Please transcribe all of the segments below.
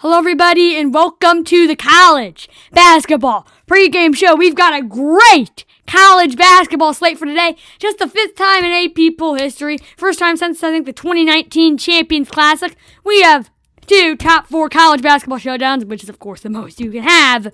Hello, everybody, and welcome to the College Basketball Pregame Show. We've got a great college basketball slate for today. Just the fifth time in AP poll history. First time since, I think, the 2019 Champions Classic. We have two top four college basketball showdowns, which is, of course, the most you can have.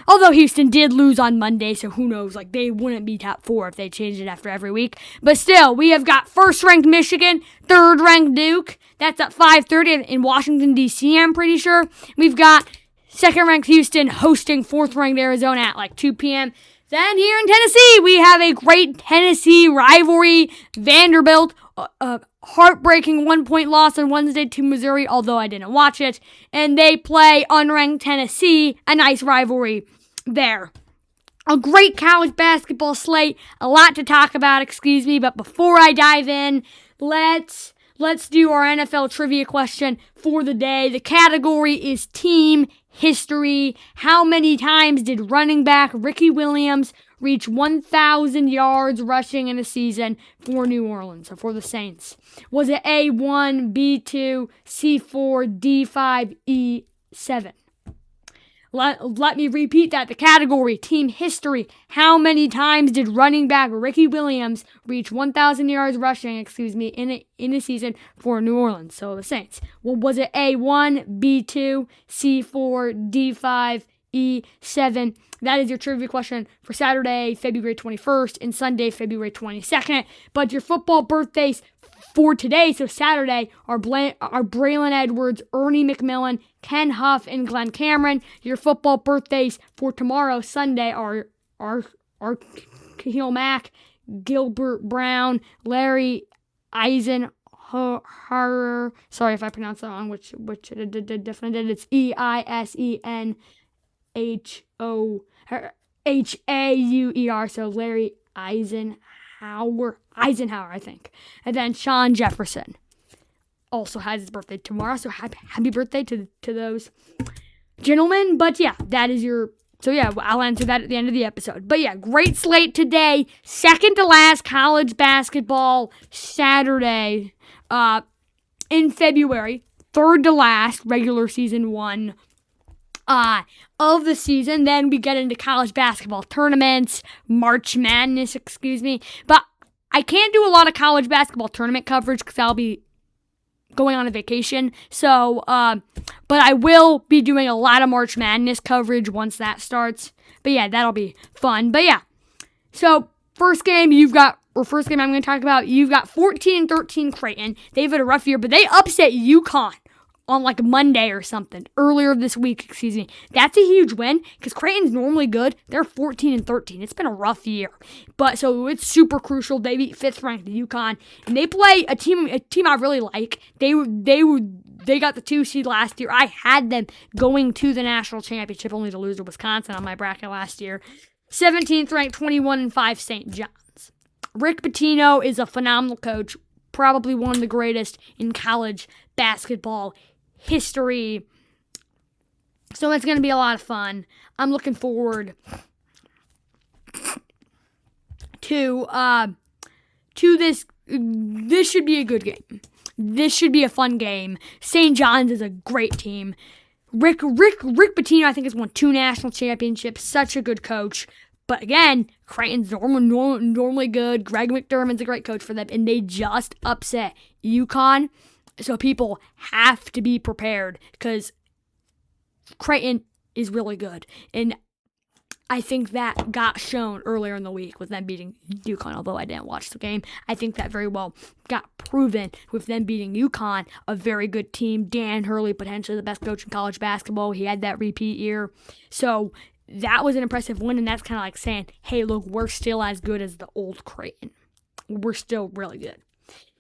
Although Houston did lose on Monday, so who knows, they wouldn't be top four if they changed it after every week. But still, we have got first-ranked Michigan, third-ranked Duke. That's at 5:30 in Washington, D.C., I'm pretty sure. We've got second-ranked Houston hosting fourth-ranked Arizona at 2 p.m. Then here in Tennessee, we have a great Tennessee rivalry. Vanderbilt, heartbreaking one-point loss on Wednesday to Missouri, although I didn't watch it. And they play unranked Tennessee, a nice rivalry there. A great college basketball slate, a lot to talk about, but before I dive in, let's do our NFL trivia question for the day. The category is team history. How many times did running back Ricky Williams reach 1,000 yards rushing in a season for New Orleans, or for the Saints? Was it A1, B2, C4, D5, E7? Let me repeat that. The category, team history. How many times did running back Ricky Williams reach 1,000 yards rushing, in a season for New Orleans, so the Saints? Well, was it A1, B2, C4, D5, E7? That is your trivia question for Saturday, February 21st, and Sunday, February 22nd. But your football birthdays for today, so Saturday, are Braylon Edwards, Ernie McMillan, Ken Huff, and Glenn Cameron. Your football birthdays for tomorrow, Sunday, are Khalil Mack, Gilbert Brown, Larry Eisenhower. Sorry if I pronounced that wrong, which it definitely did. It's Eisenhower, so Larry Eisenhower, I think. And then Sean Jefferson also has his birthday tomorrow, so happy birthday to those gentlemen. But yeah, that is I'll answer that at the end of the episode. But yeah, great slate today. Second to last college basketball Saturday in February. Third to last regular season one of the season. Then we get into college basketball tournaments, March Madness, But I can't do a lot of college basketball tournament coverage because I'll be going on a vacation. So, but I will be doing a lot of March Madness coverage once that starts. But yeah, that'll be fun. But yeah, so first game I'm going to talk about, you've got 14-13 Creighton. They've had a rough year, but they upset UConn on Monday or something, earlier this week, That's a huge win, because Creighton's normally good. They're 14-13. It's been a rough year. But, so it's super crucial. They beat 5th-ranked UConn, and they play a team I really like. They got the 2 seed last year. I had them going to the national championship, only to lose to Wisconsin on my bracket last year. 17th-ranked, 21-5 St. John's. Rick Pitino is a phenomenal coach, probably one of the greatest in college basketball history. So it's going to be a lot of fun. I'm looking forward to this. This should be a good game. This should be a fun game. St. John's is a great team. Rick Pitino, I think, has won 2 national championships. Such a good coach. But again, Creighton's normally good. Greg McDermott's a great coach for them, and they just upset UConn. So people have to be prepared, because Creighton is really good. And I think that got shown earlier in the week with them beating UConn, although I didn't watch the game. I think that very well got proven with them beating UConn, a very good team. Dan Hurley, potentially the best coach in college basketball. He had that repeat year. So that was an impressive win, and that's kind of like saying, hey, look, we're still as good as the old Creighton. We're still really good.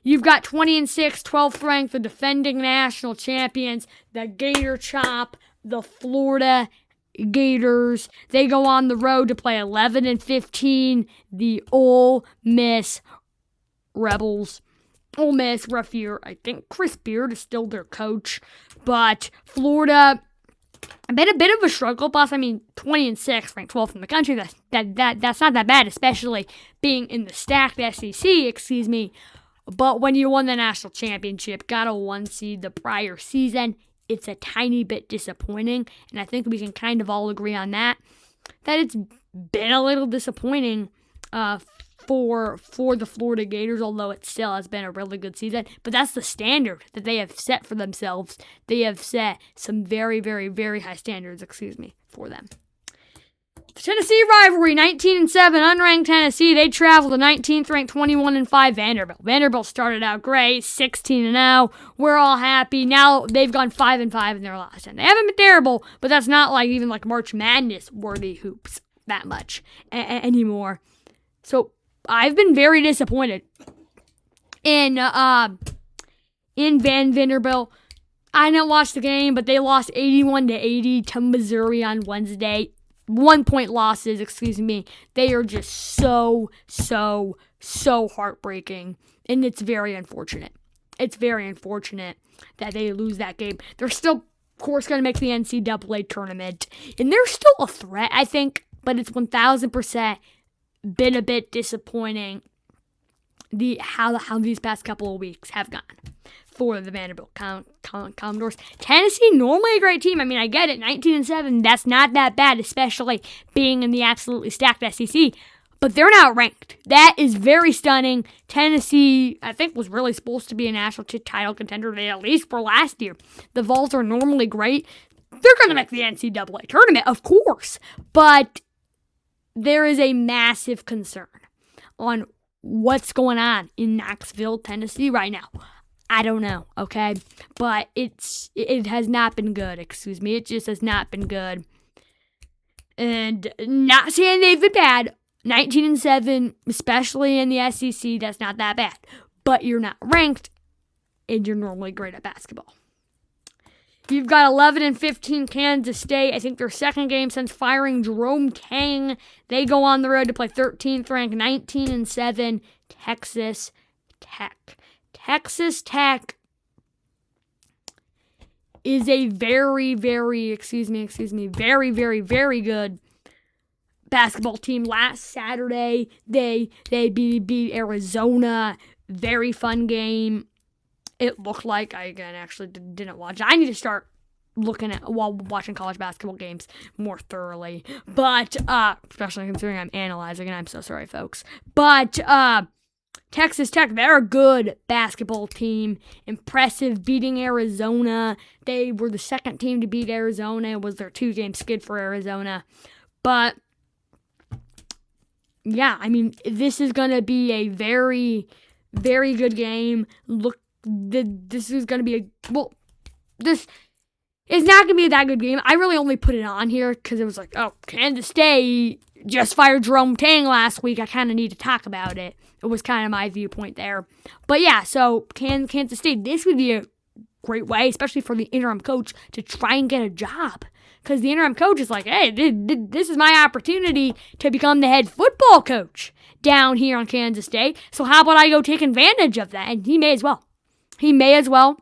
You've got 20-6, 12th ranked, the defending national champions, the Gator Chop, the Florida Gators. They go on the road to play 11-15, the Ole Miss Rebels. Ole Miss, rough year. I think Chris Beard is still their coach, but Florida, been a bit of a struggle bus. 20-6, ranked 12th in the country. That's not that bad, especially being in the stacked SEC, But when you won the national championship, got a 1 seed the prior season, it's a tiny bit disappointing, and I think we can kind of all agree on that it's been a little disappointing for the Florida Gators, although it still has been a really good season. But that's the standard that they have set for themselves. They have set some very, very, very high standards, for them. The Tennessee rivalry, 19-7, unranked Tennessee. They travel to 19th ranked 21-5 Vanderbilt. Vanderbilt started out great, 16-0. We're all happy. Now they've gone 5-5 in their last 10. They haven't been terrible, but that's not even March Madness worthy hoops that much anymore. So I've been very disappointed in Vanderbilt. I didn't watch the game, but they lost 81-80 to Missouri on Wednesday. 1-point losses, They are just so heartbreaking. And it's very unfortunate. It's very unfortunate that they lose that game. They're still, of course, going to make the NCAA tournament. And they're still a threat, I think. But it's 1,000% been a bit disappointing how these past couple of weeks have gone for the Vanderbilt Commodores. Tennessee, normally a great team. I mean, I get it, 19-7, that's not that bad, especially being in the absolutely stacked SEC. But they're not ranked. That is very stunning. Tennessee, I think, was really supposed to be a national title contender. They at least were last year. The Vols are normally great. They're going to make the NCAA tournament, of course. But there is a massive concern on what's going on in Knoxville, Tennessee right now. I don't know, okay? But it has not been good, It just has not been good. And not saying they've been bad. 19-7, especially in the SEC, that's not that bad. But you're not ranked, and you're normally great at basketball. You've got 11-15 Kansas State. I think their second game since firing Jerome Tang. They go on the road to play 13th ranked 19-7 Texas Tech. Texas Tech is a very, very, very, very, very good basketball team. Last Saturday, they beat Arizona. Very fun game. It looked like, I again actually didn't watch it. I need to start looking at while watching college basketball games more thoroughly. But especially considering I'm analyzing, and I'm so sorry, folks. But Texas Tech, they're a good basketball team. Impressive, beating Arizona. They were the second team to beat Arizona. It was their 2-game skid for Arizona. But yeah, I mean, this is going to be a very, very good game. This is going to be this is not going to be that good game. I really only put it on here because it was like, oh, Kansas State just fired Jerome Tang last week. I kind of need to talk about it. It was kind of my viewpoint there. But yeah, so Kansas State, this would be a great way, especially for the interim coach, to try and get a job. Because the interim coach is like, hey, this is my opportunity to become the head football coach down here on Kansas State. So how about I go take advantage of that? And he may as well. He may as well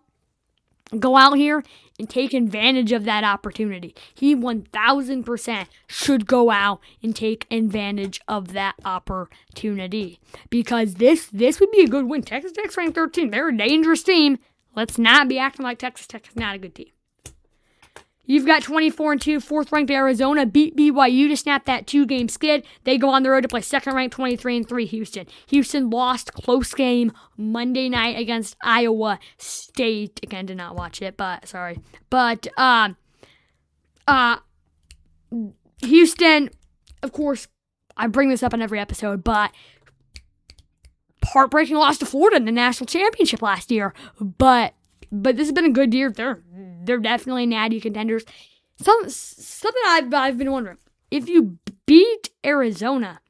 go out here and take advantage of that opportunity. He 1,000% should go out and take advantage of that opportunity. Because this would be a good win. Texas Tech's ranked 13. They're a dangerous team. Let's not be acting like Texas Tech is not a good team. You've got 24-2, fourth-ranked Arizona beat BYU to snap that 2-game skid. They go on the road to play second-ranked 23-3 Houston. Houston lost close game Monday night against Iowa State. Again, did not watch it, but sorry. But Houston, of course, I bring this up in every episode, but heartbreaking loss to Florida in the national championship last year. But this has been a good year. They're definitely natty contenders. Something I've been wondering. If you beat Arizona,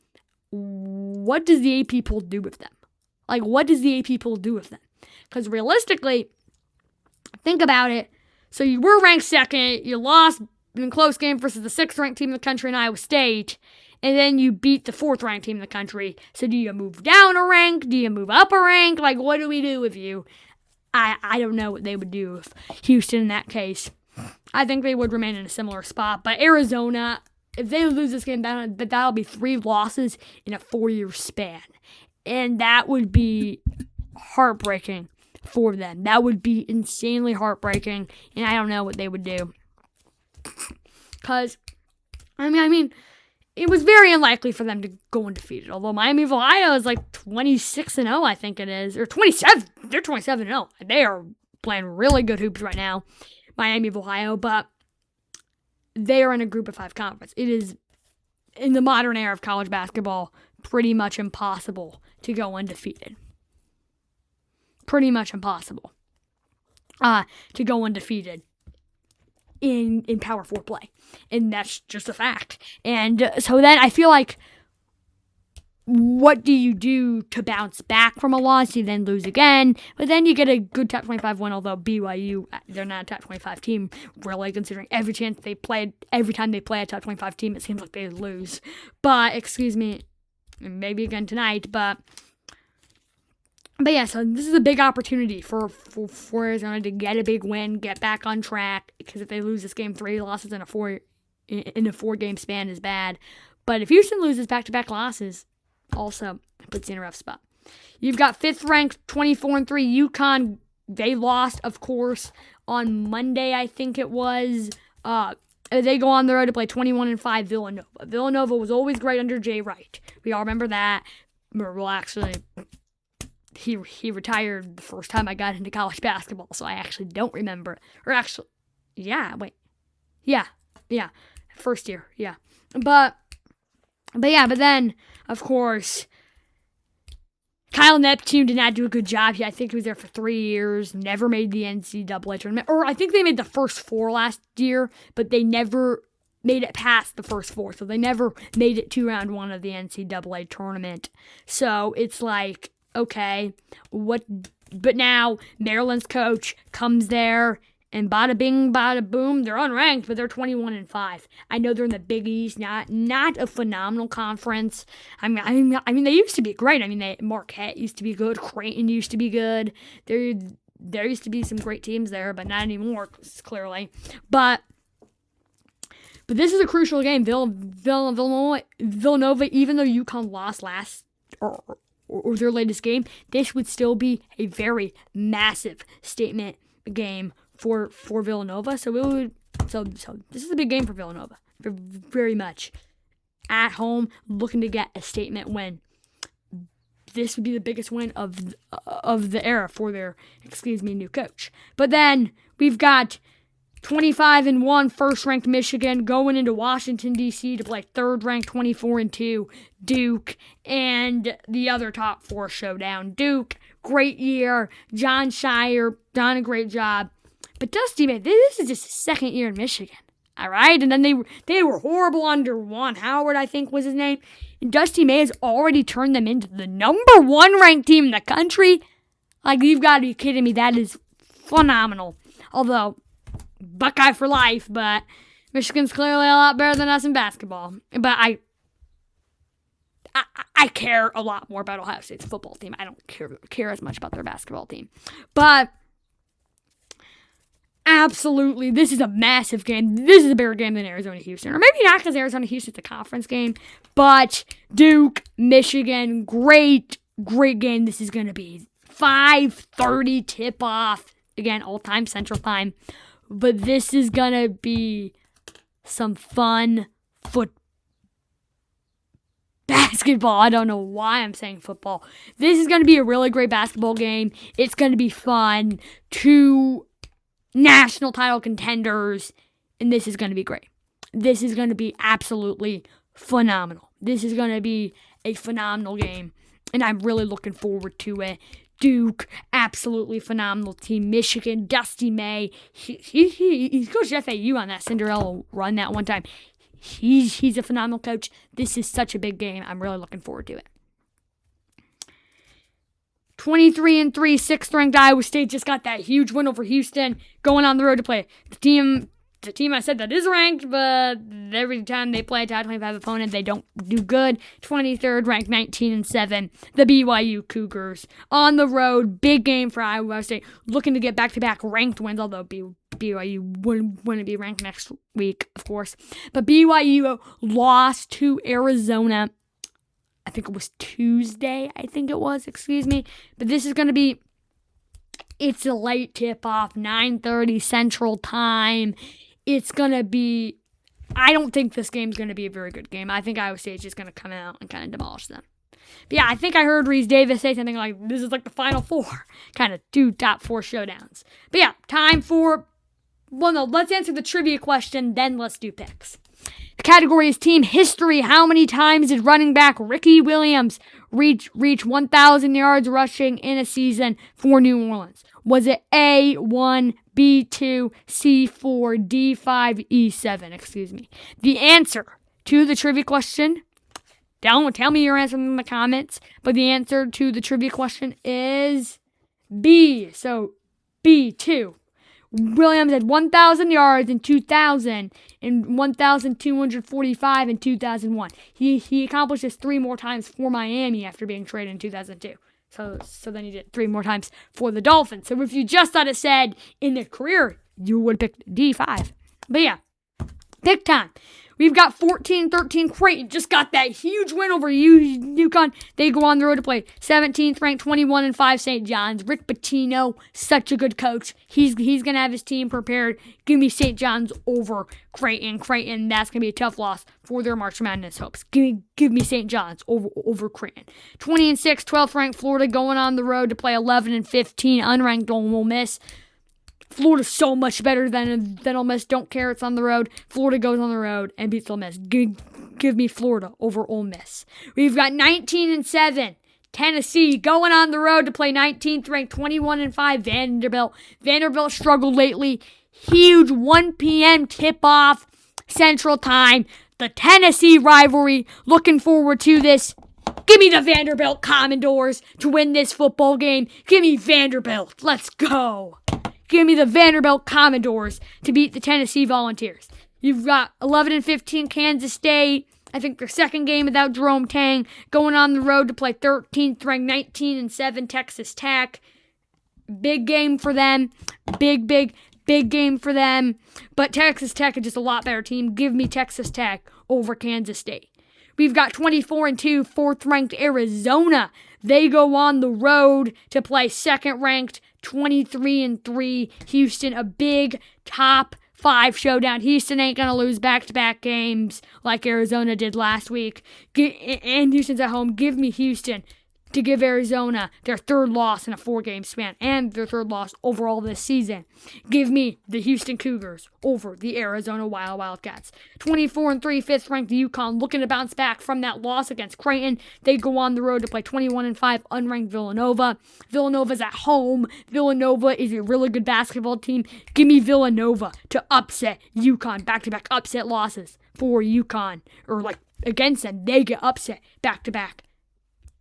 what does the AP poll do with them? Like, what does the AP poll do with them? Because realistically, think about it. So you were ranked second. You lost in a close game versus the 6th-ranked team in the country in Iowa State. And then you beat the 4th-ranked team in the country. So do you move down a rank? Do you move up a rank? Like, what do we do with you? I don't know what they would do with Houston in that case. I think they would remain in a similar spot. But Arizona, if they lose this game, that'll be 3 losses in a 4-year span. And that would be heartbreaking for them. That would be insanely heartbreaking, and I don't know what they would do. Because, I mean, it was very unlikely for them to go undefeated. Although Miami of Ohio is like 26-0, I think it is. Or 27. They're 27-0. They are playing really good hoops right now, Miami of Ohio. But they are in a group of 5 conference. It is, in the modern era of college basketball, pretty much impossible to go undefeated. Pretty much impossible to go undefeated in Power 4 play. And that's just a fact. And so then I feel like, what do you do to bounce back from a loss? You then lose again, but then you get a good top 25 win, although BYU, they're not a top 25 team, really, considering every time they play a top 25 team, it seems like they lose. But, excuse me, maybe again tonight, but yeah, so this is a big opportunity for Arizona to get a big win, get back on track, because if they lose this game, 3 losses in a 4-game span is bad. But if Houston loses back-to-back losses, also puts you in a rough spot. You've got 5th-ranked 24-3 UConn. They lost, of course, on Monday, I think it was. They go on the road to play 21-5 Villanova. Villanova was always great under Jay Wright. We all remember that. Well, actually, he retired the first time I got into college basketball, so I actually don't remember. Or actually, yeah, wait. Yeah. First year, yeah. But then, of course, Kyle Neptune did not do a good job. I think he was there for 3 years, never made the NCAA tournament. Or I think they made the first 4 last year, but they never made it past the first 4. So they never made it to round 1 of the NCAA tournament. So it's like, okay, what? But now Maryland's coach comes there, and bada bing, bada boom, they're unranked, but they're 21-5. I know they're in the Big East, not a phenomenal conference. I mean, they used to be great. I mean, Marquette used to be good. Creighton used to be good. There used to be some great teams there, but not anymore, clearly. But this is a crucial game. Villanova, even though UConn lost last or their latest game, this would still be a very massive statement game for Villanova. So this is a big game for Villanova, very much. At home, looking to get a statement win. This would be the biggest win of the era for their, new coach. But then we've got 25-1 first-ranked Michigan going into Washington, D.C. to play third-ranked 24-2 Duke, and the other top 4 showdown. Duke, great year. John Shire done a great job. But Dusty May, this is just his 2nd year in Michigan, all right? And then they were horrible under Juan Howard, I think was his name. And Dusty May has already turned them into the number 1 ranked team in the country. Like, you've got to be kidding me. That is phenomenal. Although, Buckeye for life, but Michigan's clearly a lot better than us in basketball. But I care a lot more about Ohio State's football team. I don't care as much about their basketball team. But absolutely, this is a massive game. This is a bigger game than Arizona-Houston. Or maybe not, because Arizona-Houston's a conference game. But Duke, Michigan, great game. This is going to be 5:30 tip-off. Again, all-time Central Time. But this is going to be some fun basketball. I don't know why I'm saying football. This is going to be a really great basketball game. It's going to be fun. 2 national title contenders, and this is going to be great. This is going to be absolutely phenomenal. This is going to be a phenomenal game, and I'm really looking forward to it. Duke, absolutely phenomenal team. Michigan, Dusty May, he coached FAU on that Cinderella run that one time. He's a phenomenal coach. This is such a big game. I'm really looking forward to it. 23-3, 6th-ranked Iowa State just got that huge win over Houston, going on the road to play the team I said that is ranked, but every time they play a top 25 opponent, they don't do good. 23rd, ranked 19-7, the BYU Cougars. On the road, big game for Iowa State, looking to get back-to-back ranked wins, although BYU wouldn't be ranked next week, of course. But BYU lost to Arizona, But this is going to be It's a late tip-off, 9:30 Central Time. It's going to be... I don't think this game's going to be a very good game. I think Iowa State's just going to come out and kind of demolish them. But yeah, I think I heard Reese Davis say something like, this is like the Final Four. Kind of two top 4 showdowns. But yeah, time for... Well, no, let's answer the trivia question, then let's do picks. The category is team history. How many times did running back Ricky Williams reach 1,000 yards rushing in a season for New Orleans? Was it A1, B2, C4, D5, E7? Excuse me. The answer to the trivia question, tell me your answer in the comments, but the answer to the trivia question is B. So B2. Williams had 1,000 yards in 2000 and 1,245 in 2001. He accomplished this 3 more times for Miami after being traded in 2002. So then he did 3 more times for the Dolphins. So if you just thought it said in their career, you would pick D5. But yeah, pick time. We've got 14-13 Creighton. Just got that huge win over UConn. They go on the road to play 17th ranked 21-5 St. John's. Rick Pitino, such a good coach. He's going to have his team prepared. Give me St. John's over Creighton. Creighton, that's going to be a tough loss for their March Madness hopes. Give me St. John's over Creighton. 20-6, 12th ranked Florida going on the road to play 11-15 unranked Ole Miss. Florida's so much better than Ole Miss. Don't care, it's on the road. Florida goes on the road and beats Ole Miss. Give me Florida over Ole Miss. We've got 19-7. Tennessee going on the road to play 19th ranked 21-5 Vanderbilt. Vanderbilt struggled lately. Huge 1 p.m. tip-off Central Time. The Tennessee rivalry. Looking forward to this. Give me the Vanderbilt Commodores to win this football game. Give me Vanderbilt. Let's go. Give me the Vanderbilt Commodores to beat the Tennessee Volunteers. You've got 11-15 Kansas State. I think their second game without Jerome Tang. Going on the road to play 13th ranked 19-7 Texas Tech. Big game for them. Big game for them. But Texas Tech is just a lot better team. Give me Texas Tech over Kansas State. We've got 24-2 fourth ranked Arizona. They go on the road to play second ranked 23-3 Houston, a big top 5 showdown. Houston ain't going to lose back-to-back games like Arizona did last week. And Houston's at home. Give me Houston to give Arizona their 3rd loss in a 4-game span and their 3rd loss overall this season. Give me the Houston Cougars over the Arizona Wildcats. 24-3 5th-ranked UConn looking to bounce back from that loss against Creighton. They go on the road to play 21-5 unranked Villanova. Villanova's at home. Villanova is a really good basketball team. Give me Villanova to upset UConn. Back-to-back upset losses for UConn. Or against them. They get upset back-to-back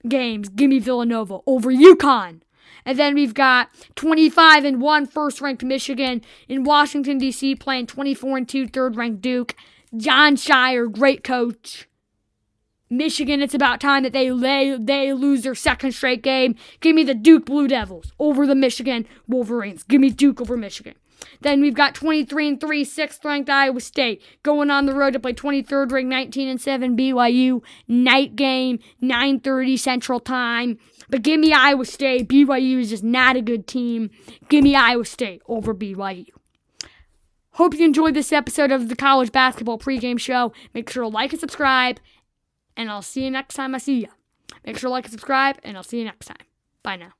games. Give me Villanova over UConn. And then we've got 25-1 first-ranked Michigan in Washington, D.C. playing 24-2 third-ranked Duke. John Shire, great coach. Michigan, it's about time that they lose their 2nd straight game. Give me the Duke Blue Devils over the Michigan Wolverines. Give me Duke over Michigan. Then we've got 23-3 6th-ranked Iowa State going on the road to play 23rd ranked 19-7 BYU. Night game, 9:30 Central Time. But give me Iowa State. BYU is just not a good team. Give me Iowa State over BYU. Hope you enjoyed this episode of the College Basketball Pregame Show. Make sure to like and subscribe, and I'll see you next time I see ya. Make sure to like and subscribe, and I'll see you next time. Bye now.